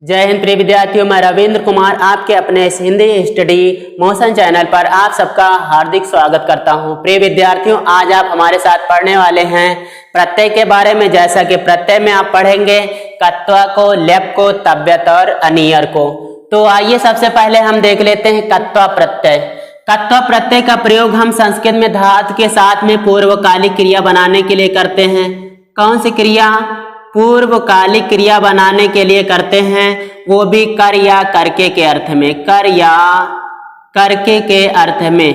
जय हिंद प्रिय विद्यार्थियों, मैं रविंद्र कुमार आपके अपने इस हिंदी स्टडी मोशन चैनल पर आप सबका हार्दिक स्वागत करता हूं। प्रिय विद्यार्थियों, आज आप हमारे साथ पढ़ने वाले हैं प्रत्यय के बारे में। जैसा कि प्रत्यय में आप पढ़ेंगे कत्वा को, लेप को, तव्यत और अनियर को। तो आइए सबसे पहले हम देख लेते हैं कत्वा प्रत्यय। कत्वा प्रत्यय का प्रयोग हम संस्कृत में धातु के साथ में पूर्वकालिक क्रिया बनाने के लिए करते हैं। कौन सी क्रिया? पूर्वकालिक क्रिया बनाने के लिए करते हैं, वो भी कर या करके के अर्थ में। कर या करके के अर्थ में,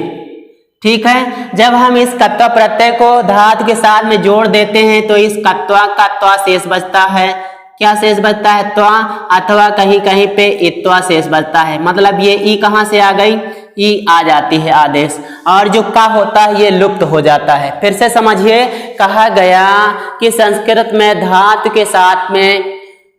ठीक है। जब हम इस कत्वा प्रत्यय को धातु के साथ में जोड़ देते हैं तो इस कत्वा का त्वा शेष बचता है। क्या शेष बचता है? त्वा, अथवा कहीं कहीं पे इत्वा शेष बचता है। मतलब ये ई कहाँ से आ गई? ई आ जाती है आदेश, और जो का होता है ये लुप्त हो जाता है। फिर से समझिए, कहा गया कि संस्कृत में धातु के साथ में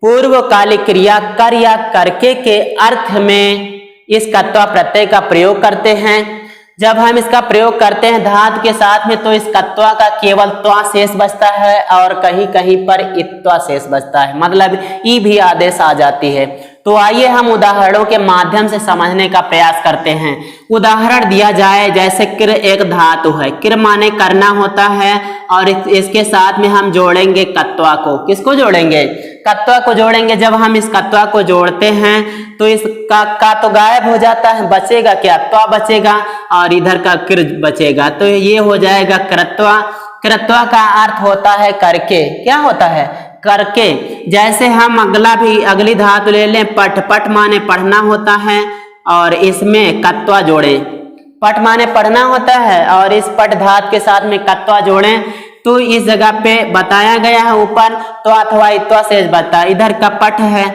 पूर्वकालिक क्रिया कर या करके के अर्थ में इस कत्वा प्रत्यय का प्रयोग करते हैं। जब हम इसका प्रयोग करते हैं धातु के साथ में तो इस कत्वा का केवल त्वा शेष बचता है और कहीं कहीं पर इत्वा शेष बचता है, मतलब ई भी आदेश आ जाती है। तो आइए हम उदाहरणों के माध्यम से समझने का प्रयास करते हैं। उदाहरण दिया जाए, जैसे क्र एक धातु है। क्र माने करना होता है, और इसके साथ में हम जोड़ेंगे कत्वा को। किसको जोड़ेंगे? कत्वा को जोड़ेंगे। जब हम इस कत्वा को जोड़ते हैं तो इस का तो गायब हो जाता है, बचेगा क्या? त्वा बचेगा, और इधर का क्र बचेगा। तो ये हो जाएगा कृत्वा। कृत्वा का अर्थ होता है करके। क्या होता है? करके। जैसे हम अगली धातु ले लें, पठ। पठ माने पढ़ना होता है, और इसमें कत्वा जोड़ें। पठ माने पढ़ना होता है, और इस पठ धातु के साथ में कत्वा जोड़ें तो इस जगह पे बताया गया है ऊपर तो अथवा इत्वा शेष बचता है। इधर का पठ है,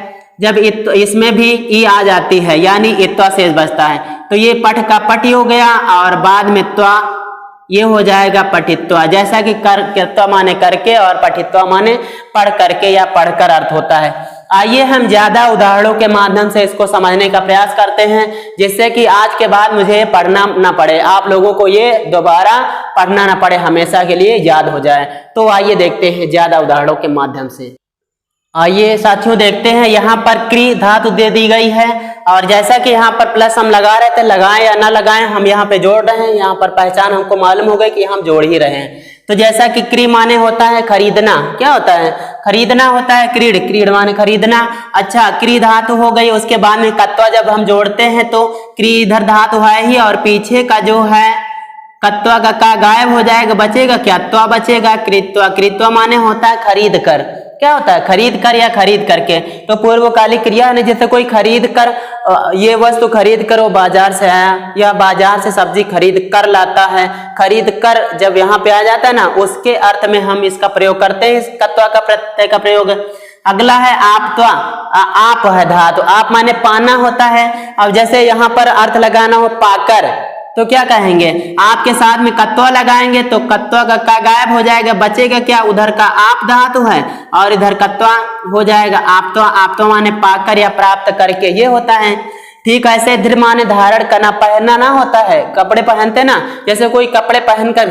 जब इसमें भी ई आ जाती है यानी इत्वा शेष बचता है, तो ये पठ का पठ हो गया, और बाद में त्वा ये हो जाएगा पठित्वा। जैसा कि कर्तवा माने करके और पठित्वा माने पढ़ करके या पढ़कर अर्थ होता है। आइए हम ज्यादा उदाहरणों के माध्यम से इसको समझने का प्रयास करते हैं, जिससे कि आज के बाद मुझे पढ़ना ना पड़े, आप लोगों को ये दोबारा पढ़ना ना पड़े, हमेशा के लिए याद हो जाए। तो आइए देखते हैं ज्यादा उदाहरणों के माध्यम से। आइए साथियों देखते हैं, यहाँ पर क्री धातु दे दी गई है, और जैसा कि यहाँ पर प्लस हम लगा रहे थे, लगाएं या ना लगाएं हम यहाँ पे जोड़ रहे हैं। यहाँ पर पहचान हमको मालूम हो गई कि हम जोड़ ही रहे हैं। तो जैसा कि क्री माने होता है खरीदना। क्या होता है? खरीदना होता है। क्रीड, क्रीड माने खरीदना। अच्छा, क्री धातु हो गई, उसके बाद में कत्वा जब हम जोड़ते हैं तो क्री इधर धातु है ही, और पीछे का जो है कत्वा का गायब हो जाएगा, बचेगा क्या? त्वा बचेगा। कृत्वा, कृत्वा माने होता है खरीद कर। क्या होता है? खरीद कर या खरीद करके। तो पूर्वकालिक क्रिया ने, जैसे कोई खरीद कर ये वस्तु खरीद कर वो बाजार से आया, या बाजार से सब्जी खरीद कर लाता है। खरीद कर जब यहाँ पे आ जाता है ना, उसके अर्थ में हम इसका प्रयोग करते हैं, इस कत्वा का प्रत्यय का प्रयोग। अगला है आप्त्वा। आप है धातु, आप माने पाना होता है। अब जैसे यहाँ पर अर्थ लगाना हो पाकर, तो क्या कहेंगे? आपके साथ में कत्वा लगाएंगे तो कत्वा का गायब हो जाएगा, बचेगा क्या? उधर का आप धातु है, और इधर कत्वा हो जाएगा आप्त्वा। आप्त्वा माने पाकर या प्राप्त करके, ये होता है। ठीक ऐसे धृ माने धारण करना, पहनना ना होता है। कपड़े पहनते ना, जैसे कोई कपड़े पहनकर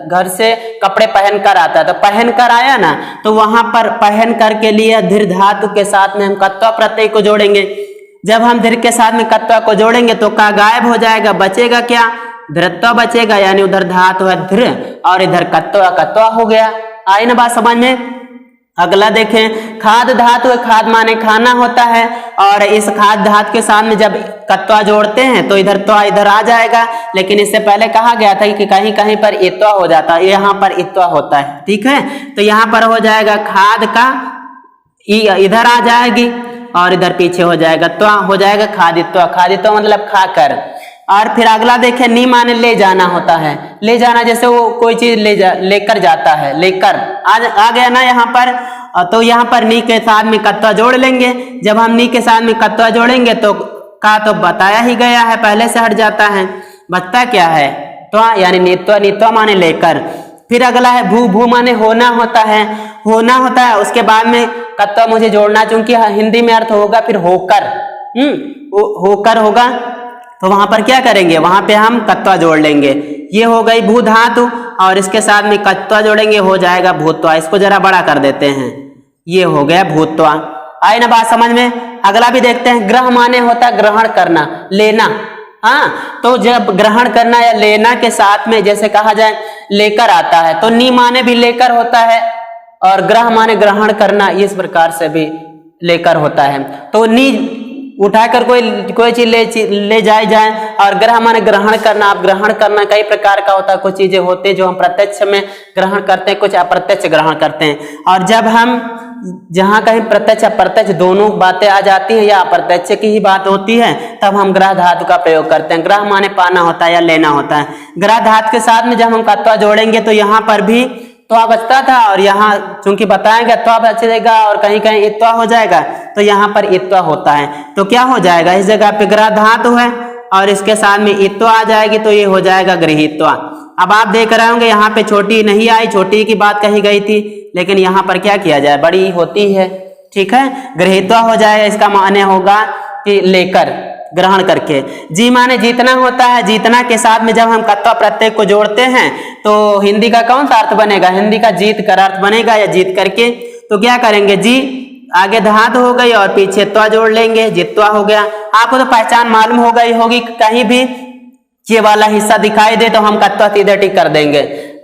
घर से कपड़े पहन कर आता है, तो पहन कर आया ना, तो वहां पर पहन कर के लिए धृ धातु के साथ में हम कत्वा प्रत्यय को जोड़ेंगे। जब हम धृ के साथ में कत्वा को जोड़ेंगे तो का गायब हो जाएगा, बचेगा क्या? धृत्वा बचेगा, यानी उधर धातु है धृ और इधर कत्वा हो गया। आई ना बात समझ में? अगला देखें, खाद धातु है। खाद माने खाना होता है, और इस खाद धातु के साथ में जब कत्वा जोड़ते हैं तो इधर त्वा इधर आ जाएगा, लेकिन इससे पहले कहा गया था कि कहीं कहीं पर इत्वा हो जाता है, यहाँ पर इत्वा होता है। ठीक है, तो यहाँ पर हो जाएगा खाद का इधर आ जाएगी, और इधर पीछे हो जाएगा त्वा, हो जाएगा खादित्वा। खादित्वा मतलब खाकर। और फिर अगला देखें, नी माने ले जाना होता है। ले जाना, जैसे वो कोई चीज लेकर जाता है, लेकर आ गया ना यहाँ पर, तो यहाँ पर नी के साथ में कत्वा जोड़ लेंगे। जब हम नी के साथ में कत्वा जोड़ेंगे तो का तो बताया ही गया है, पहले से हट जाता है, बचता क्या है? त्वा, यानी नित्वा। नित्वा माने लेकर। फिर अगला है भू। भू माने होना होता है। होना होता है, उसके बाद में कत्वा मुझे जोड़ना, चूंकि हिंदी में अर्थ होगा फिर होकर। होकर होगा, तो वहां पर क्या करेंगे? वहां पे हम कत्वा जोड़ लेंगे। ये हो गई भू धातु, और इसके साथ में कत्वा जोड़ेंगे, हो जाएगा भूत्वा। इसको जरा बड़ा कर देते हैं, ये हो गया भूत्वा। आई ना बात समझ में? अगला भी देखते हैं। ग्रह माने होता है ग्रहण करना, लेना। हाँ, तो जब ग्रहण करना या लेना के साथ में जैसे कहा जाए लेकर आता है, तो नी माने भी लेकर होता है, और ग्रह माने ग्रहण करना, इस प्रकार से भी लेकर होता है। तो नी उठाकर कोई चीज ले जाए, और ग्रह माने ग्रहण करना। आप ग्रहण करना कई प्रकार का होता है, कुछ चीजें होती है जो हम प्रत्यक्ष में ग्रहण करते हैं, कुछ अप्रत्यक्ष ग्रहण करते हैं। और जब हम जहां कहीं प्रत्यक्ष अप्रत्यक्ष दोनों बातें आ जाती हैं या अप्रत्यक्ष की ही बात होती है, तब हम ग्रह धातु का प्रयोग करते हैं। ग्रह माने पाना होता है या लेना होता है। ग्रह धातु के साथ में जब हम कत्वा जोड़ेंगे तो यहाँ पर भी त्वा बचता था, और यहाँ चूंकि बताएंगे त्वा बचेगा और कहीं कहीं इत्वा हो जाएगा, तो यहाँ पर इत्वा होता है। तो क्या हो जाएगा, इस जगह पे ग्रह धातु है और इसके साथ में इत्वा आ जाएगी, तो ये हो जाएगा गृहीत्वा। अब आप देख रहे होंगे यहाँ पे छोटी नहीं आई, छोटी की बात कही गई थी, लेकिन यहाँ पर क्या किया जाए, बड़ी होती है। ठीक है, गृहीत्वा हो जाएगा। इसका माने होगा कि लेकर, ग्रहण करके। जी माने जीतना होता है। जीतना के साथ में जब हम कत्वा प्रत्यय को जोड़ते हैं तो हिंदी का कौन सा अर्थ बनेगा, हिंदी का जीत कर अर्थ बनेगा, या जीत करके। तो क्या करेंगे, जी आगे धातु हो गई और पीछे त्वा जोड़ लेंगे, जित्वा हो गया। आपको तो पहचान मालूम हो गई होगी, कहीं भी ये वाला हिस्सा दिखाई दे तो हम कत्वा सीधे टिक कर देंगे,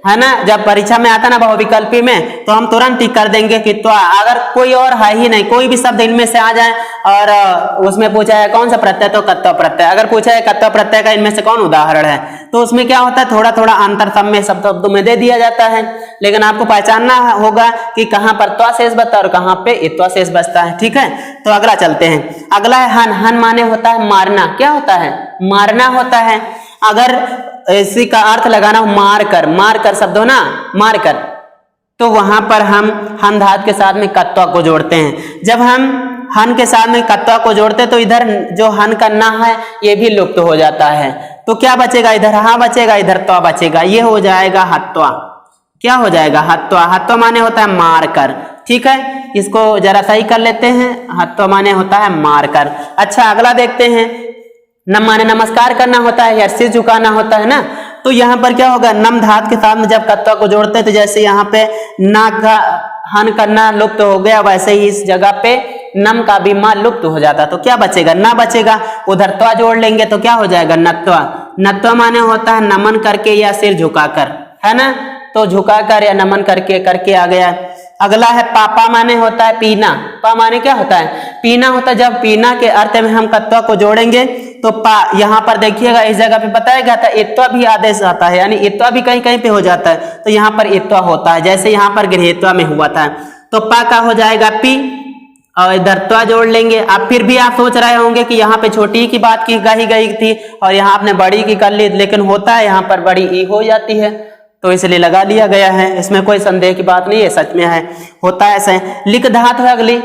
है ना। जब परीक्षा में आता ना बहुविकल्पी में, तो हम तुरंत टिक कर देंगे कि त्वा। अगर कोई और है ही नहीं, कोई भी शब्द इनमें से आ जाए और उसमें पूछा है कौन सा प्रत्यय, तो कत्वा प्रत्यय। अगर पूछा है कत्वा प्रत्यय का इनमें से कौन उदाहरण है, तो उसमें क्या होता है, थोड़ा थोड़ा अंतर सब में शब्दों में दे दिया जाता है। लेकिन आपको पहचानना होगा कि कहाँ पर त्वा शेष बचता है और कहाँ पे इत्वा शेष बचता है। ठीक है, तो अगला चलते हैं। अगला है हन। हन माने होता है मारना। क्या होता है, मारना होता है। अगर इसी का अर्थ लगाना हो मार कर शब्द हो ना, मार कर, तो वहां पर हम हन धातु के साथ में कत्वा को जोड़ते हैं। जब हम हन के साथ में कत्वा को जोड़ते हैं तो इधर जो हन का ना है ये भी लुप्त हो जाता है। तो क्या बचेगा, इधर हा बचेगा, इधर त्वा बचेगा, ये हो जाएगा हत्वा। क्या हो जाएगा, हत्वा। हत्वा माने होता है मार कर। ठीक है, इसको जरा सही कर लेते हैं। हत्वा माने होता है मार कर। अच्छा, अगला देखते हैं। नम माने नमस्कार करना होता है या सिर झुकाना होता है ना। तो यहाँ पर क्या होगा, नम धातु के साथ में जब कत्वा को जोड़ते हैं तो जैसे यहाँ पे ना का हन करना लुप्त हो गया, वैसे ही इस जगह पे नम का भी मा लुप्त हो जाता। तो क्या बचेगा, ना बचेगा। उधर त्वा जोड़ लेंगे तो क्या हो जाएगा, नत्वा। नत्वा माने होता है नमन करके या सिर झुकाकर, है ना। तो झुकाकर या नमन करके आ गया। अगला है पापा माने होता है पीना। पा माने क्या होता है, पीना होता है। जब पीना के अर्थ में हम कत्वा को जोड़ेंगे तो पा, यहाँ पर देखिएगा इस जगह पे बताया गया था इत्वा भी आदेश आता है, यानी इत्वा भी कहीं कहीं पे हो जाता है, तो यहाँ पर इत्वा होता है, जैसे यहाँ पर गृहीत्वा में हुआ था। तो पा का हो जाएगा पी और इधर त्वा जोड़ लेंगे। अब फिर भी आप सोच रहे होंगे कि यहाँ पे छोटी की बात की गई थी और यहाँ आपने बड़ी की कर ली, लेकिन होता है यहाँ पर बड़ी ई हो जाती है, तो इसलिए लगा लिया गया है। इसमें कोई संदेह की बात नहीं है, सच में है, होता है ऐसे। लिख धातु है अगली।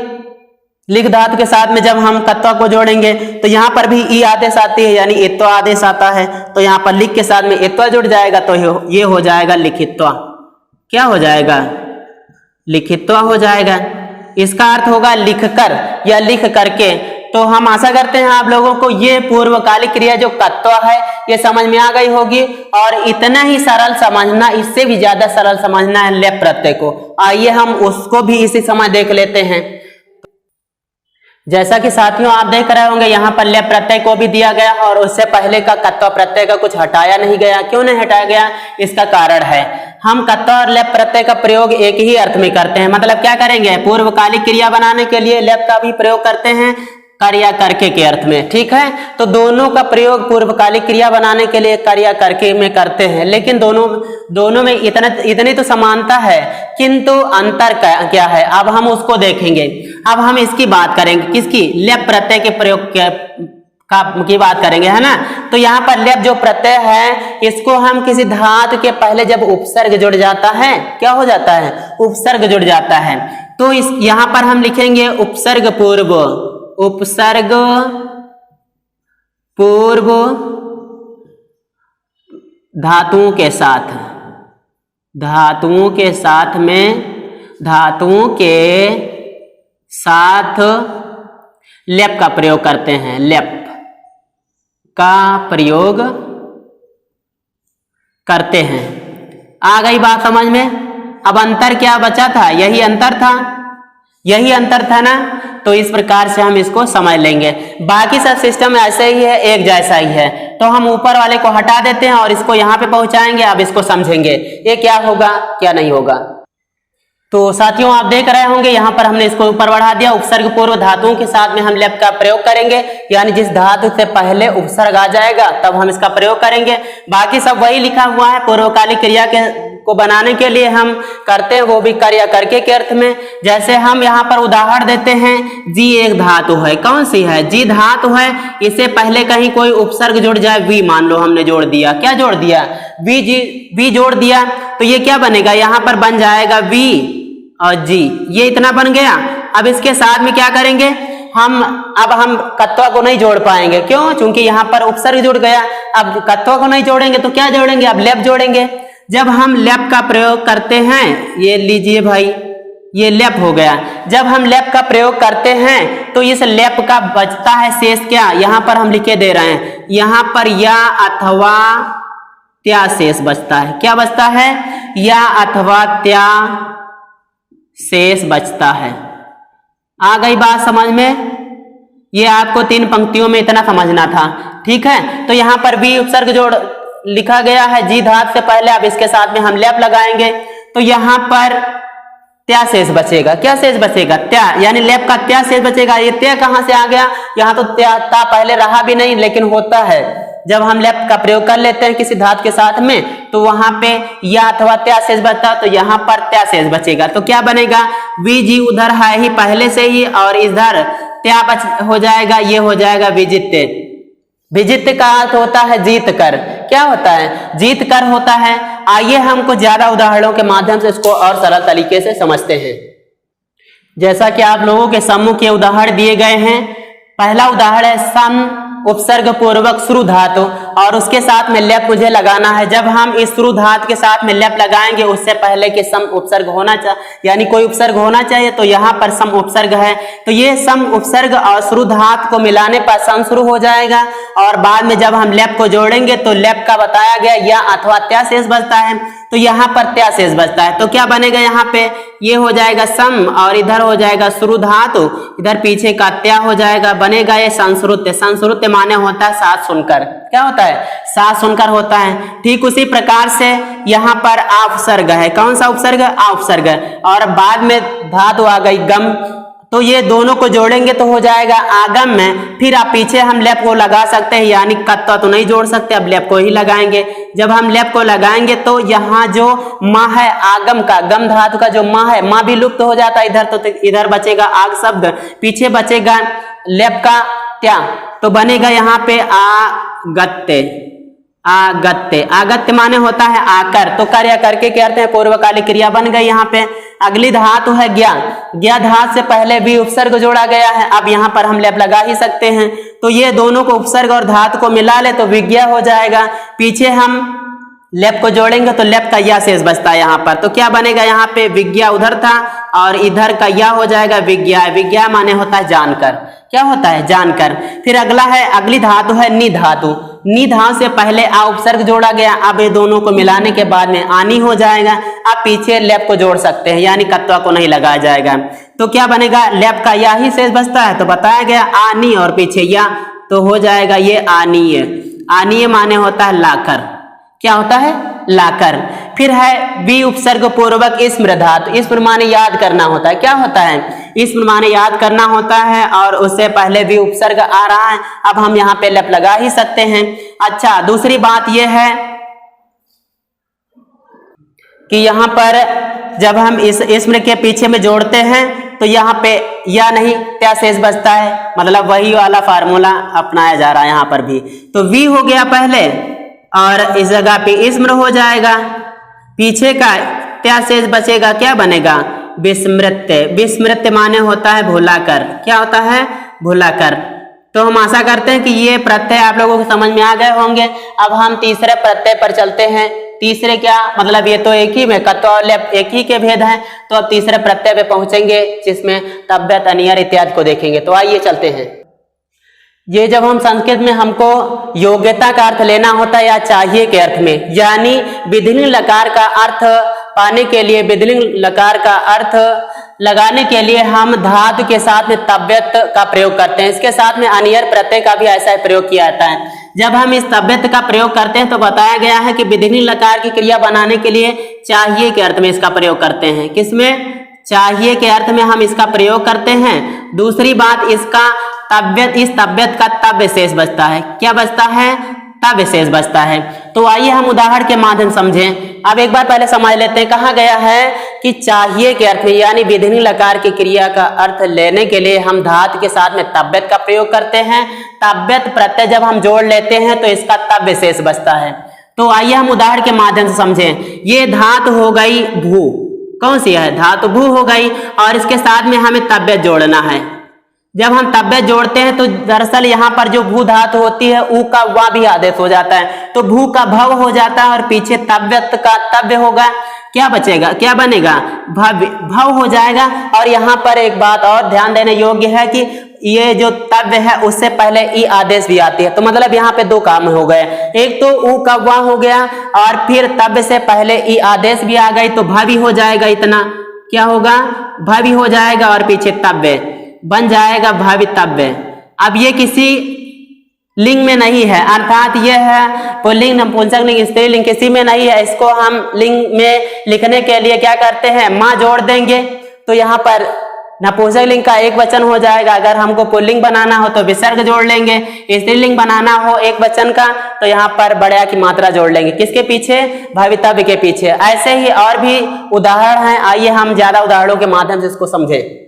लिख धातु के साथ में जब हम कत्वा को जोड़ेंगे तो यहाँ पर भी ई आदेश आती है, यानी इत्वा आदेश आता है। तो यहाँ पर लिख के साथ में इत्वा जुड़ जाएगा, तो ये हो जाएगा लिखित्वा। क्या हो जाएगा, लिखित्वा हो जाएगा। इसका अर्थ होगा लिख कर या लिख करके। तो हम आशा करते हैं आप लोगों को ये पूर्वकालिक क्रिया जो कत्वा है ये समझ में आ गई होगी। और इतना ही सरल समझना, इससे भी ज्यादा सरल समझना है लेप प्रत्यय को। आइए हम उसको भी इसी समय देख लेते हैं। जैसा कि साथियों आप देख रहे होंगे यहाँ पर लेप प्रत्यय को भी दिया गया और उससे पहले का कत्वा प्रत्यय का कुछ हटाया नहीं गया। क्यों नहीं हटाया गया, इसका कारण है हम कत्वा और लेप प्रत्यय का प्रयोग एक ही अर्थ में करते हैं। मतलब क्या करेंगे, पूर्वकालिक क्रिया बनाने के लिए लेप का भी प्रयोग करते हैं कार्य करके के अर्थ में। ठीक है, तो दोनों का प्रयोग पूर्वकालिक क्रिया बनाने के लिए कार्य करके में करते हैं, लेकिन दोनों में इतनी तो समानता है, किंतु अंतर क्या है अब हम उसको देखेंगे। अब हम इसकी बात करेंगे, किसकी, लेप प्रत्यय के प्रयोग की बात करेंगे, है ना। तो यहाँ पर लेप जो प्रत्यय है इसको हम किसी धातु के पहले जब उपसर्ग जुड़ जाता है, क्या हो जाता है, उपसर्ग जुड़ जाता है, तो इस यहाँ पर हम लिखेंगे उपसर्ग पूर्व। उपसर्ग पूर्व धातुओं के साथ, धातुओं के साथ में, धातुओं के साथ लेप का प्रयोग करते हैं। लेप का प्रयोग करते हैं। आ गई बात समझ में। अब अंतर क्या बचा था, यही अंतर था, यही अंतर था ना। तो इस प्रकार से हम इसको समझ लेंगे। बाकी सब सिस्टम ऐसे ही है, एक जैसा ही है। तो हम ऊपर वाले को हटा देते हैं और इसको यहाँ पे पहुंचाएंगे। अब इसको समझेंगे ये क्या होगा क्या नहीं होगा। तो साथियों आप देख रहे होंगे यहाँ पर हमने इसको ऊपर बढ़ा दिया। उपसर्ग पूर्व धातुओं के साथ में हम लेप का प्रयोग करेंगे, यानी जिस धातु से पहले उपसर्ग आ जाएगा तब हम इसका प्रयोग करेंगे। बाकी सब वही लिखा हुआ है। पूर्वकालिक क्रिया को बनाने के लिए हम करते हैं वो भी कर या करके के अर्थ में। जैसे हम यहाँ पर उदाहरण देते हैं, जी एक धातु है। कौन सी है? जी धातु है। इससे पहले कहीं कोई उपसर्ग जुड़ जाए, वी मान लो हमने जोड़ दिया। क्या जोड़ दिया? वी जोड़ दिया। तो ये क्या बनेगा? यहाँ पर बन जाएगा वी और जी, ये इतना बन गया। अब इसके साथ में क्या करेंगे अब हम कत्वा को नहीं जोड़ पाएंगे। क्यों? क्योंकि यहाँ पर उपसर्ग जुड़ गया। अब कत्वा को नहीं जोड़ेंगे तो क्या जोड़ेंगे? अब लेप जोड़ेंगे। जब हम लेप का प्रयोग करते हैं, ये लीजिए भाई, ये लेप हो गया। जब हम लेप का प्रयोग करते हैं तो इस लेप का बचता है शेष क्या? यहाँ पर हम लिखे दे रहे हैं, यहाँ पर या अथवा त्या शेष बचता है। क्या बचता है? या अथवा त्या शेष बचता है। आ गई बात समझ में? ये आपको 3 पंक्तियों में इतना समझना था। ठीक है, तो यहाँ पर भी उपसर्ग जोड़ लिखा गया है जी धातु से पहले। अब इसके साथ में हम लेप लगाएंगे तो यहाँ पर त्या शेष बचेगा। क्या शेष बचेगा? त्या, यानी लेप का त्या शेष बचेगा। ये त्या कहाँ से आ गया? यहाँ तो त्या ता पहले रहा भी नहीं, लेकिन होता है जब हम लेप का प्रयोग कर लेते हैं किसी धातु के साथ में तो वहां पे या अथवा त्या शेष बचता, तो यहाँ पर त्या शेष बचेगा। तो क्या बनेगा? वी जी उधर है ही पहले से ही, और इधर त्या बच हो जाएगा। ये हो जाएगा विजित्य। विजित्य का अर्थ होता है जीत कर। क्या होता है? जीत कर होता है। आइए हम कुछ ज्यादा उदाहरणों के माध्यम से इसको और सरल तरीके से समझते हैं। जैसा कि आप लोगों के सम्मुख ये उदाहरण दिए गए हैं। पहला उदाहरण है सम उपसर्ग पूर्वक श्रु धातु, और उसके साथ में लेप मुझे लगाना है। जब हम इस श्रु धातु के साथ में लेप लगाएंगे उससे पहले कि सम उपसर्ग होना चाहिए, यानी कोई उपसर्ग होना चाहिए। तो यहाँ पर सम उपसर्ग है, तो ये सम उपसर्ग और श्रु धातु को मिलाने पर सम शुरू हो जाएगा। और बाद में जब हम लेप को जोड़ेंगे तो लेप का बताया गया या अथवा त्या शेष बचता है, तो यहाँ पर त्या शेष बचता है। तो क्या बनेगा? यहाँ पे ये हो जाएगा सम, और इधर हो जाएगा श्रु धातु, इधर पीछे का त्या हो जाएगा। बनेगा ये संश्रुत्य। संश्रुत्य माने होता है साथ सुनकर। क्या होता है? साथ सुनकर होता है। ठीक उसी प्रकार से यहाँ पर आ उपसर्ग है। कौन सा उपसर्ग? आ उपसर्ग। और बाद में धातु आ गई गम, तो ये दोनों को जोड़ेंगे तो हो जाएगा आगम में। फिर आप पीछे हम लेप को लगा सकते हैं, यानी कत्वा तो नहीं जोड़ सकते, अब लेप को ही लगाएंगे। जब हम लेप को लगाएंगे तो यहाँ जो माँ है आगम का, गम धातु का जो माँ है, माँ भी लुप्त हो जाता है इधर, तो इधर बचेगा आग शब्द, पीछे बचेगा लेप का त्या, तो बनेगा यहाँ पे आगत्य। आगत्य, आगत्य माने होता है आकर। तो कर या करके क्या अर्थ है? पूर्वकालिक क्रिया बन गई। यहाँ पे अगली धातु है ज्ञा। ज्ञा धातु से पहले भी उपसर्ग जोड़ा गया है। अब यहाँ पर हम लेप लगा ही सकते हैं, तो ये दोनों को उपसर्ग और धातु को मिला ले तो विज्ञा हो जाएगा। पीछे हम लेप को जोड़ेंगे तो लेप का या शेष बचता है यहाँ पर। तो क्या बनेगा? यहाँ पे विज्ञा उधर था और इधर का या हो जाएगा विज्ञा। विज्ञा माने होता है जानकर। क्या होता है? जानकर। फिर अगला है, अगली धातु है नि धातु। नि धातु से पहले आ उपसर्ग जोड़ा गया। अब ये दोनों को मिलाने के बाद में आनी हो जाएगा। अब पीछे लेप को जोड़ सकते हैं, यानी कत्वा को नहीं लगाया जाएगा। तो क्या बनेगा? लेप का या ही शेष बचता है। तो बताया गया आनी और पीछे या, तो हो जाएगा ये आनीय। आनीय माने होता है लाकर। क्या होता है? लाकर। फिर है वी उपसर्ग पूर्वक स्मृ धातु। स्मृ माने याद करना होता है। क्या होता है? स्मृ माने याद करना होता है, और उससे पहले वी उपसर्ग आ रहा है। अब हम यहाँ पे लेप लगा ही सकते हैं। अच्छा, दूसरी बात यह है कि यहाँ पर जब हम इस स्मृ के पीछे में जोड़ते हैं तो यहाँ पे या नहीं त्या शेष बचता है, मतलब वही वाला फार्मूला अपनाया जा रहा है यहाँ पर भी। तो वी हो गया पहले और इस जगह पे स्मृ हो जाएगा, पीछे का त्या शेष बचेगा। क्या बनेगा? विस्मृत्य। विस्मृत्य माने होता है भुलाकर। क्या होता है? भुलाकर। तो हम आशा करते हैं कि ये प्रत्यय आप लोगों को समझ में आ गए होंगे। अब हम तीसरे प्रत्यय पर चलते हैं। तीसरे क्या मतलब? ये तो एक ही में कत्वा और लेप एक ही के भेद हैं। तो अब तीसरे प्रत्यय पे पहुंचेंगे जिसमें तव्यत, अनियर इत्यादि को देखेंगे। तो आइए चलते हैं। ये जब हम संस्कृत में हमको योग्यता का अर्थ लेना होता है या चाहिए के अर्थ में, यानी विधिलिंग लकार का अर्थ पाने के लिए विधिलिंग लकार का अर्थ लगाने के लिए हम धातु के साथ में तव्यत का प्रयोग करते हैं। इसके साथ में अनियर प्रत्यय का भी ऐसा प्रयोग किया जाता है। जब हम इस तव्यत का प्रयोग करते हैं तो बताया गया है कि विधिनी लकार की क्रिया बनाने के लिए चाहिए के अर्थ में इसका प्रयोग करते हैं। किसमें? चाहिए के अर्थ में हम इसका प्रयोग करते हैं। दूसरी बात, इसका तव्यत, इस तव्यत का तब विशेष बचता है। क्या बचता है? तब विशेष बचता है। तो आइए हम उदाहरण के माध्यम समझें। अब एक बार पहले समझ लेते हैं। कहा गया है कि चाहिए के अर्थ में यानी विधिनी लकार की क्रिया का अर्थ लेने के लिए हम धातु के साथ में तव्यत का प्रयोग करते हैं। तव्यत प्रत्यय जब हम जोड़ लेते हैं तो इसका तब विशेष बचता है। तो आइए हम उदाहरण के माध्यम से समझें। ये धातु हो गई भू, कौन सी है? धातु भू हो गई, और इसके साथ में हमें तव्यत जोड़ना है। जब हम तव्यत जोड़ते हैं तो दरअसल यहाँ पर जो भू धातु होती है ऊ का वा भी आदेश हो जाता है, तो भू का भव हो जाता है और पीछे तव्यत का तव्य होगा। क्या बचेगा? क्या बनेगा? भव हो जाएगा। और यहाँ पर एक बात और ध्यान देने योग्य है कि ये जो तव्य है उससे पहले ई आदेश भी आती है। तो मतलब यहाँ पे दो काम हो गए, एक तो ऊ का वा हो गया और फिर तव्य से पहले ई आदेश भी आ गई, तो भावी हो जाएगा। इतना क्या होगा? भावी हो जाएगा और पीछे तव्य बन जाएगा, भावितव्य। अब ये किसी लिंग में नहीं है, अर्थात ये है पुल्लिंग, नपुंसक लिंग, स्त्रीलिंग, किसी में नहीं है। इसको हम लिंग में लिखने के लिए क्या करते हैं? माँ जोड़ देंगे, तो यहाँ पर नपुंसक लिंग का एक वचन हो जाएगा। अगर हमको पुल्लिंग बनाना हो तो विसर्ग जोड़ लेंगे, स्त्रीलिंग बनाना हो एक वचन का तो यहाँ पर बड़या की मात्रा जोड़ लेंगे। किसके पीछे? भवितव्य के पीछे। ऐसे ही और भी उदाहरण हैं। आइए हम ज्यादा उदाहरणों के माध्यम से इसको समझें।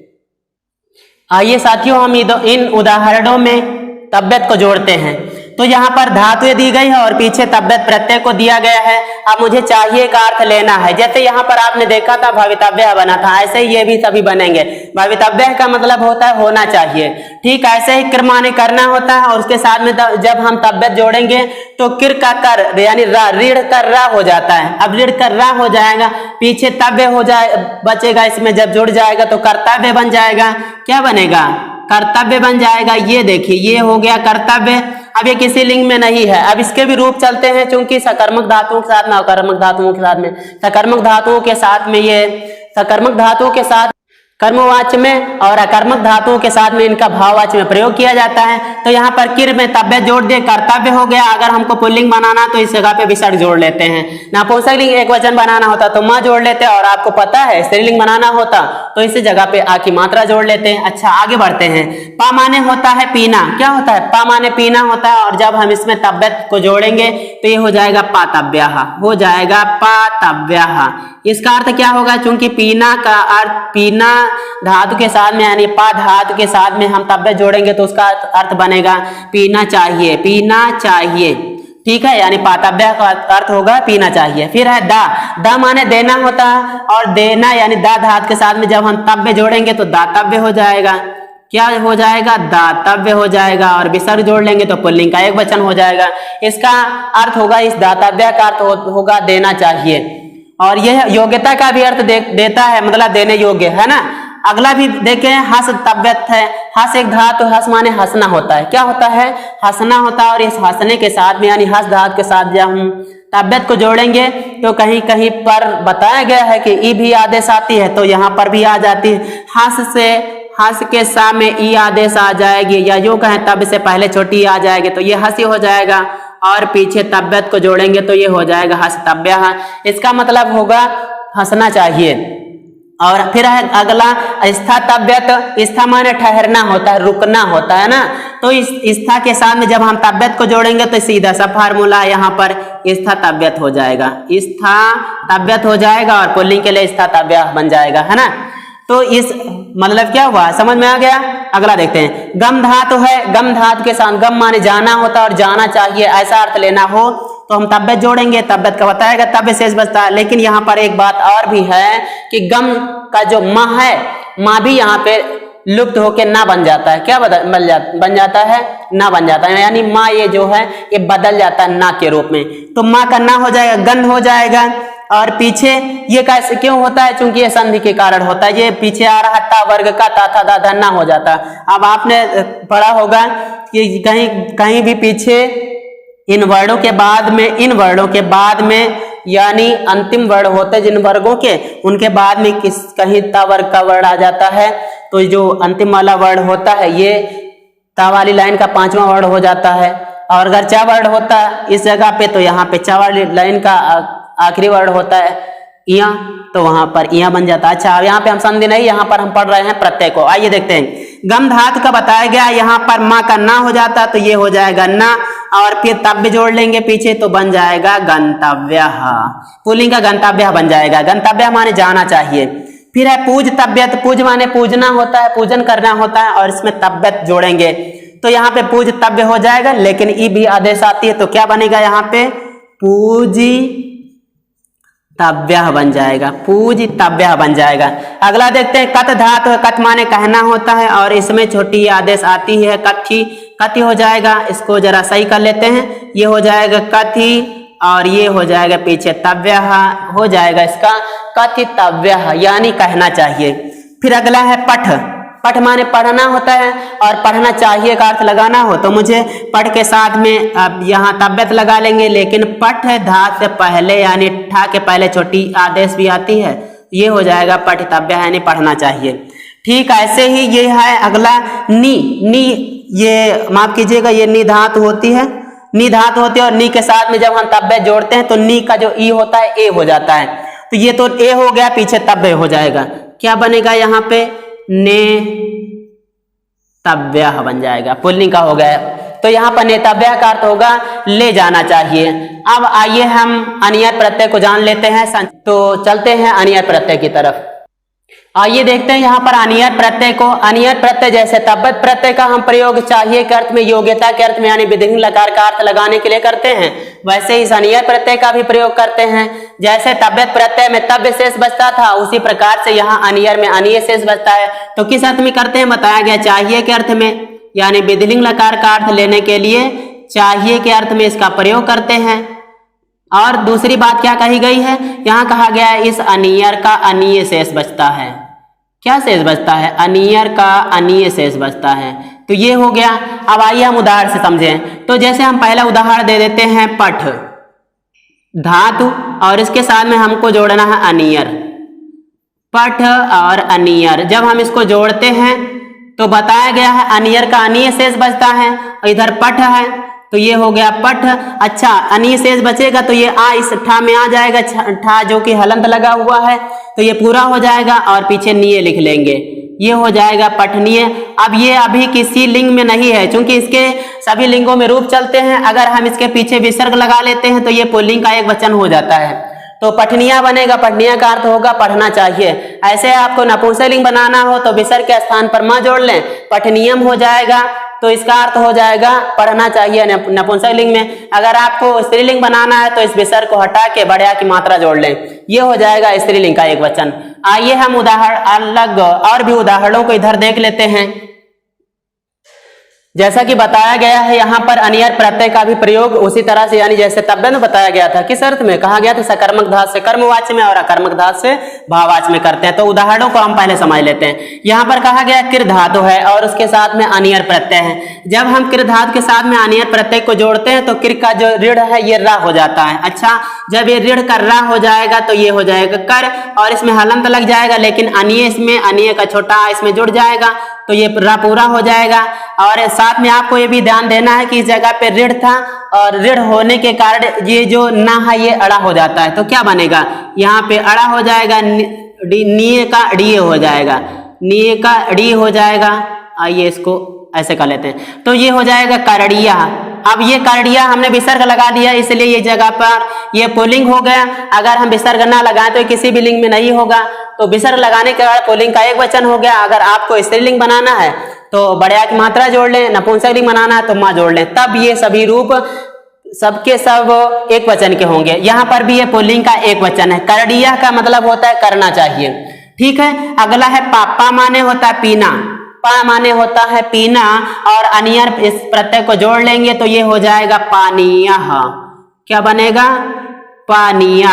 आइए साथियों, हम इन उदाहरणों में तव्यत को जोड़ते हैं। तो यहाँ पर धातु दी गई है और पीछे तव्यत प्रत्यय को दिया गया है। अब मुझे चाहिए का अर्थ लेना है। जैसे यहाँ पर आपने देखा था भवितव्य बना था, ऐसे ही ये भी सभी बनेंगे। भवितव्य का मतलब होता है होना चाहिए, ठीक ऐसे ही क्रमाने करना होता है। और उसके साथ में जब हम तव्यत जोड़ेंगे तो किर का कर यानी रीढ़ का रा हो जाता है। अब रीढ़ का रा हो जाएगा, पीछे तव्य हो जाए बचेगा, इसमें जब जुड़ जाएगा तो कर्तव्य बन जाएगा। क्या बनेगा? कर्तव्य बन जाएगा। ये देखिए, ये हो गया कर्तव्य। अब ये किसी लिंग में नहीं है। अब इसके भी रूप चलते हैं, क्योंकि सकर्मक धातुओं के साथ में, अकर्मक धातुओं के साथ में, सकर्मक धातुओं के साथ में, ये सकर्मक धातुओं के साथ कर्मवाच्य में और अकर्मक धातुओं के साथ में इनका भाववाच्य में प्रयोग किया जाता है। तो यहाँ पर किर में तव्य जोड़ दे, कर्तव्य हो गया। अगर हमको पुल्लिंग बनाना तो इस जगह पे विसर्ग जोड़ लेते हैं। नपुंसक लिंग एक वचन बनाना होता तो माँ जोड़ लेते, और आपको पता है स्त्रीलिंग बनाना होता तो इस जगह पे आ की मात्रा जोड़ लेते हैं। अच्छा, आगे बढ़ते हैं। पा माने होता है पीना। क्या होता है? पा माने पीना होता है, और जब हम इसमें तव्यत को जोड़ेंगे तो ये हो जाएगा पातव्यः, हो जाएगा पातव्यः। इसका अर्थ क्या होगा? चूंकि पीना का अर्थ, पीना धातु के साथ में यानी पा धातु के साथ में हम तव्य जोड़ेंगे तो उसका अर्थ बनेगा पीना चाहिए, पीना चाहिए, ठीक है। यानी पातव्य का अर्थ होगा पीना चाहिए। फिर है दा, दा माने देना होता है, और देना यानी दा धातु के साथ में जब हम तव्य जोड़ेंगे तो दातव्य हो जाएगा। क्या हो जाएगा? दातव्य हो जाएगा। और विसर्ग जोड़ लेंगे तो पुल्लिंग का एक वचन हो जाएगा। इसका अर्थ होगा, इस दातव्य का अर्थ होगा देना चाहिए। और यह योग्यता का भी अर्थ देता है, मतलब देने योग्य है ना। अगला भी देखें, हस तव्यत है। हस एक धातु, हस माने हंसना होता है। क्या होता है? हंसना होता है। और इस हंसने के साथ में यानी हस धातु के साथ जब हम तव्यत को जोड़ेंगे तो कहीं कहीं पर बताया गया है कि ई भी आदेश आती है, तो यहाँ पर भी आ जाती है। हस से, हस के सामने ई आदेश आ जाएगी, या यूं कहें तब से पहले छोटी आ जाएगी तो ये हसी हो जाएगा, और पीछे तव्यत को जोड़ेंगे तो ये हो जाएगा हस्तव्यः। इसका मतलब होगा हंसना चाहिए। और फिर है अगला स्था तव्यत। स्था माने ठहरना होता है, रुकना होता है ना। तो इस स्था के साथ में जब हम तव्यत को जोड़ेंगे तो सीधा सा फार्मूला यहाँ पर स्था तव्यत हो जाएगा, स्था तव्यत हो जाएगा, और पुल्लिंग के लिए स्था तव्यः बन जाएगा, है ना। तो इस मतलब क्या हुआ, समझ में आ गया। अगला देखते हैं, गम धातु है। गम धातु के साथ गम माने जाना होता है और जाना चाहिए, ऐसा अर्थ लेना हो तो हम तव्यत जोड़ेंगे, तव्यत का बताएगा, तव्य शेष बचता है। लेकिन यहाँ पर एक बात और भी है कि गम का जो माँ है, माँ भी यहाँ पे लुप्त होके ना बन जाता है। क्या बन जाता है? ना बन जाता है, यानी माँ ये जो है ये बदल जाता है ना के रूप में। तो माँ का ना हो जाएगा, गन हो जाएगा। और पीछे ये कैसे क्यों होता है? चूंकि ये संधि के कारण होता है। ये पीछे आ रहा ता वर्ग का ता था दा धन्ना हो जाता। अब आपने पढ़ा होगा कि कहीं कहीं भी पीछे इन वर्णों के बाद में यानी अंतिम वर्ण होते हैं जिन वर्गों के, उनके बाद में कहीं ता वर्ग का वर्ण आ जाता है, तो जो अंतिम वाला वर्ण होता है ये ता वाली लाइन का 5वां वर्ण हो जाता है। और अगर चा वर्ण होता है इस जगह पे, तो यहाँ पे चा वाली लाइन का आखिरी वर्ण होता है इया, तो वहां पर इया बन जाता है। अच्छा, अब यहाँ पे हम संधि नहीं, यहाँ पर हम पढ़ रहे हैं प्रत्यय को। आइए देखते हैं, गम धातु का बताया गया, यहाँ पर माँ का ना हो जाता तो ये हो जाएगा ना, और फिर तव्य जोड़ लेंगे पीछे तो बन जाएगा गंतव्य। पुल्लिंग का गंतव्य बन जाएगा। गंतव्य माने जाना चाहिए। फिर है पूज तव्य, तो पूज माने पूजना होता है, पूजन करना होता है, और इसमें तव्यत जोड़ेंगे तो यहाँ पे पूज तव्य हो जाएगा। लेकिन ई भी आदेश आती है तो क्या बनेगा, यहाँ पे पूजी तव्य बन जाएगा, पूजी तव्य बन जाएगा। अगला देखते हैं, कथ धातु है, कथ माने कहना होता है, और इसमें छोटी आदेश आती है कथी, कथी हो जाएगा। इसको जरा सही कर लेते हैं, ये हो जाएगा कथी, और ये हो जाएगा पीछे तव्य हो जाएगा, इसका कथितव्य यानी कहना चाहिए। फिर अगला है पठ, पठ माने पढ़ना होता है, और पढ़ना चाहिए का अर्थ लगाना हो तो मुझे पढ़ के साथ में अब यहाँ तव्यत लगा लेंगे, लेकिन पठ धात से पहले यानी ठा के पहले छोटी आदेश भी आती है, ये हो जाएगा पठितव्य यानी पढ़ना चाहिए। ठीक ऐसे ही ये है अगला नी, नी ये माफ कीजिएगा, ये नी धातु होती है, नी धातु होती है, और नी के साथ में जब हम तव्य जोड़ते हैं तो नी का जो ई होता है ए हो जाता है, तो ये तो ए हो गया, पीछे तव्य हो जाएगा। क्या बनेगा यहाँ पे, ने तव्य बन जाएगा, पुल्लिंग का हो गया। तो यहाँ पर नेतव्य का अर्थ होगा ले जाना चाहिए। अब आइए हम अनियत प्रत्यय को जान लेते हैं, तो चलते हैं अनियत प्रत्यय की तरफ। आइए देखते हैं यहाँ पर अनियत प्रत्यय को। अनियत प्रत्यय जैसे तब्बत प्रत्यय का हम प्रयोग चाहिए के अर्थ में, योग्यता के अर्थ में यानी विधिंग लकार का अर्थ लगाने के लिए करते हैं, वैसे ही अनियत प्रत्यय का भी प्रयोग करते हैं। जैसे तब्बत प्रत्यय में तब्य शेष बचता था, उसी प्रकार से यहाँ अनियर में अनिय शेष बचता है। तो किस अर्थ में करते हैं, बताया गया चाहिए के अर्थ में, यानी विधिलिंग लकार का अर्थ लेने के लिए चाहिए के अर्थ में इसका प्रयोग करते हैं। और दूसरी बात क्या कही गई है, यहाँ कहा गया है इस अनियर का अनिय शेष बचता है। क्या शेष बचता है, अनियर का अनिय शेष बचता है। तो ये हो गया। अब आइए हम उदाहरण से समझें। तो जैसे हम पहला उदाहरण दे देते हैं, पठ धातु और इसके साथ में हमको जोड़ना है अनियर, पठ और अनियर। जब हम इसको जोड़ते हैं तो बताया गया है अनियर का अनिय शेष बचता है, और इधर पठ है तो ये हो गया पठ। अच्छा, अनिय शेष बचेगा तो ये आ इस ठा में आ जाएगा, ठा जो कि हलंत लगा हुआ है, तो ये पूरा हो जाएगा और पीछे निये लिख लेंगे, ये हो जाएगा पठनीय। अब ये अभी किसी लिंग में नहीं है, क्योंकि इसके सभी लिंगों में रूप चलते हैं। अगर हम इसके पीछे विसर्ग लगा लेते हैं तो ये पुल्लिंग का एक वचन हो जाता है, तो पठनिया बनेगा। पठनिया का अर्थ होगा पढ़ना चाहिए। ऐसे आपको नपुंसकलिंग बनाना हो तो विसर्ग के स्थान पर मां जोड़ लें, पठनियम हो जाएगा, तो इसका अर्थ हो जाएगा पढ़ना चाहिए नपुंसकलिंग में। अगर आपको स्त्रीलिंग बनाना है तो इस विसर्ग को हटा के बढ़िया की मात्रा जोड़ लें, ये हो जाएगा स्त्रीलिंग का एक वचन। आइए हम उदाहरण अलग और भी उदाहरणों को इधर देख लेते हैं। जैसा कि बताया गया है यहाँ पर अनियर प्रत्यय का भी प्रयोग उसी तरह से, यानी जैसे तब्य में बताया गया था, किस अर्थ में कहा गया था, सकर्मक धातु से कर्मवाच्य में और अकर्मक धातु से भाववाच्य में करते हैं। तो उदाहरणों को हम पहले समझ लेते हैं। यहाँ पर कहा गया कृ धातु है और उसके साथ में अनियर प्रत्यय है। जब हम कृ धातु के साथ में अनियर प्रत्यय को जोड़ते हैं तो कृ का जो ऋण है ये रा हो जाता है। अच्छा, जब ये ऋण का रा हो जाएगा तो ये हो जाएगा कर, और इसमें हलंत लग जाएगा, लेकिन अनिय इसमें अनिय का छोटा इसमें जुड़ जाएगा तो ये रा पूरा हो जाएगा। और साथ में आपको ये भी ध्यान देना है कि इस जगह पे ऋण था और ऋण होने के कारण ये जो ना है ये अड़ा हो जाता है, तो क्या बनेगा, यहाँ पे अड़ा हो जाएगा, नीय का डी हो जाएगा, नीय का डी हो जाएगा। आइए इसको ऐसे कर लेते हैं, तो ये हो जाएगा करड़िया। अब ये करड़िया हमने विसर्ग लगा दिया, इसलिए ये जगह पर ये पुल्लिंग हो गया। अगर हम विसर्ग ना लगाएं तो किसी भी लिंग में नहीं होगा, तो विसर्ग लगाने के बाद पुल्लिंग का एक वचन हो गया। अगर आपको स्त्रीलिंग बनाना है तो बढ़िया की मात्रा जोड़ लें, नपुंसकलिंग बनाना है तो मां जोड़ लें, तब ये सभी रूप सबके सब एक वचन के होंगे। यहाँ पर भी ये पुल्लिंग का एक वचन है। करड़िया का मतलब होता है करना चाहिए। ठीक है, अगला है पापा माने होता है पीना, पा माने होता है पीना, और अनियर इस प्रत्यय को जोड़ लेंगे तो ये हो जाएगा पानिया। क्या बनेगा, पानिया,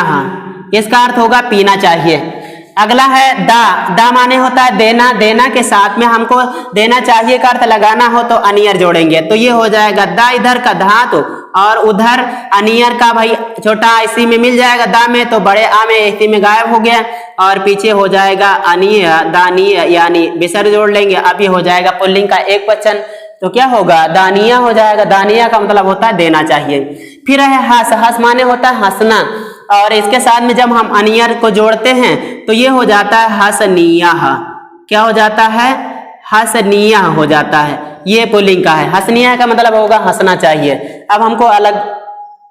इसका अर्थ होगा पीना चाहिए। अगला है दा, दा माने होता है देना, देना के साथ में हमको देना चाहिए का अर्थ लगाना हो तो अनियर जोड़ेंगे, तो ये हो जाएगा दा, इधर का धातु और उधर अनियर का भाई छोटा इसी में मिल जाएगा दा में, तो बड़े आ में इसी में गायब हो गया और पीछे हो जाएगा अनीय दानीय, यानी विसर्ग जोड़ लेंगे। अब ये हो जाएगा पुल्लिंग का एक वचन, तो क्या होगा दानिया हो जाएगा। दानिया का मतलब होता है देना चाहिए। फिर है हस, हस माने होता है हंसना, और इसके साथ में जब हम अनियर को जोड़ते हैं तो ये हो जाता है हसनिया। क्या हो जाता है? हसनिया हो जाता है। ये पुल्लिंग का है। हसनिया का मतलब होगा हंसना चाहिए। अब हमको अलग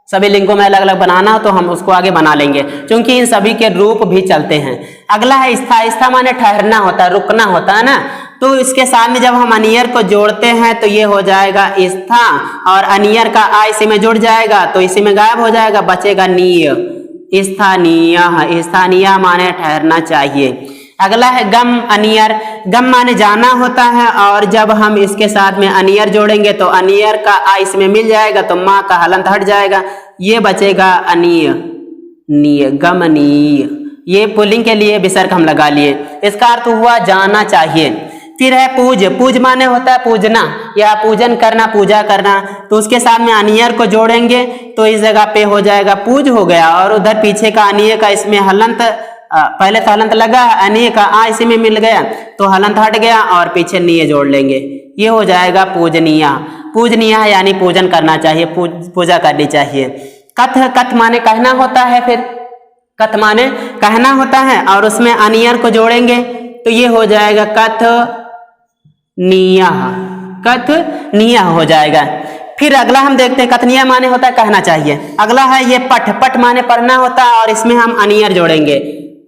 सभी लिंगों में अलग अलग बनाना हो तो हम उसको आगे बना लेंगे, क्योंकि इन सभी के रूप भी चलते हैं। अगला है स्था। स्था माने ठहरना होता है, रुकना होता है ना। तो इसके साथ में जब हम अनियर को जोड़ते हैं तो ये हो जाएगा स्था, और अनियर का आ इसी में जुड़ जाएगा तो इसी में गायब हो जाएगा, बचेगा नीय। स्थानीय। स्थानीय माने ठहरना चाहिए। अगला है गम अनियर। गम माने जाना होता है, और जब हम इसके साथ में अनियर जोड़ेंगे तो अनियर का आ इसमें मिल जाएगा तो माँ का हलंत हट जाएगा, ये बचेगा अनीय। नीय, गमनीय। ये पुल्लिंग के लिए विसर्ग हम लगा लिए। इसका अर्थ हुआ जाना चाहिए। फिर है पूज। पूज माने होता है पूजना या पूजन करना, पूजा करना। तो उसके साथ में अनियर को जोड़ेंगे तो इस जगह पे हो जाएगा पूज हो गया, और उधर पीछे का अनिय का इसमें हलंत, पहले तो हलंत लगा, अनिय का आ इसी में मिल गया तो हलंत हट गया और पीछे नीय जोड़ लेंगे, ये हो जाएगा पूजनीय। पूजनीय यानी पूजन करना चाहिए, पूजा करनी चाहिए। कथ। कथ माने कहना होता है। फिर कथ माने कहना होता है, और उसमें अनियर को जोड़ेंगे तो ये हो जाएगा कथ निया। कथ निया हो जाएगा। फिर अगला हम देखते हैं कथनिया माने होता है कहना चाहिए। अगला है ये पठ। पठ माने पढ़ना होता है, और इसमें हम अनियर जोड़ेंगे।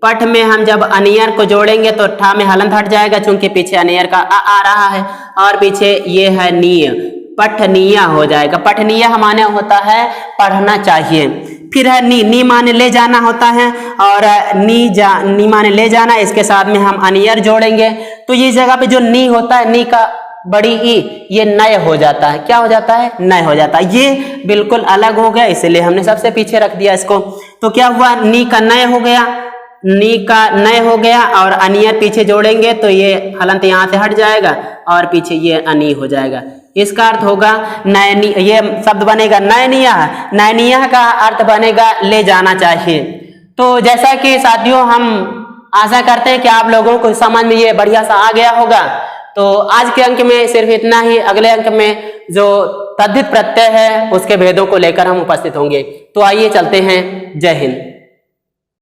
पठ में हम जब अनियर को जोड़ेंगे तो ठा में हलंत हट जाएगा, चूंकि पीछे अनियर का आ रहा है, और पीछे ये है नीय, पठनीया हो जाएगा। पठनीया माने होता है पढ़ना चाहिए। फिर है नी। नी माने ले जाना होता है, और नी माने ले जाना, इसके साथ में हम अनियर जोड़ेंगे तो ये जगह पे जो नी होता है, नी का बड़ी ई, ये नय हो जाता है। क्या हो जाता है? नय हो जाता है। ये बिल्कुल अलग हो गया, इसलिए हमने सबसे पीछे रख दिया इसको। तो क्या हुआ? नी का नय हो गया, नी का नय हो गया, और अनियर पीछे जोड़ेंगे तो ये हलंत यहाँ से हट जाएगा और पीछे ये अनी हो जाएगा। इसका अर्थ होगा नयनी। ये शब्द बनेगा नयनिया। नयनिया का अर्थ बनेगा ले जाना चाहिए। तो जैसा कि साथियों हम आशा करते हैं कि आप लोगों को समझ में ये बढ़िया सा आ गया होगा। तो आज के अंक में सिर्फ इतना ही। अगले अंक में जो तद्धित प्रत्यय है उसके भेदों को लेकर हम उपस्थित होंगे। तो आइए चलते हैं। जय हिंद।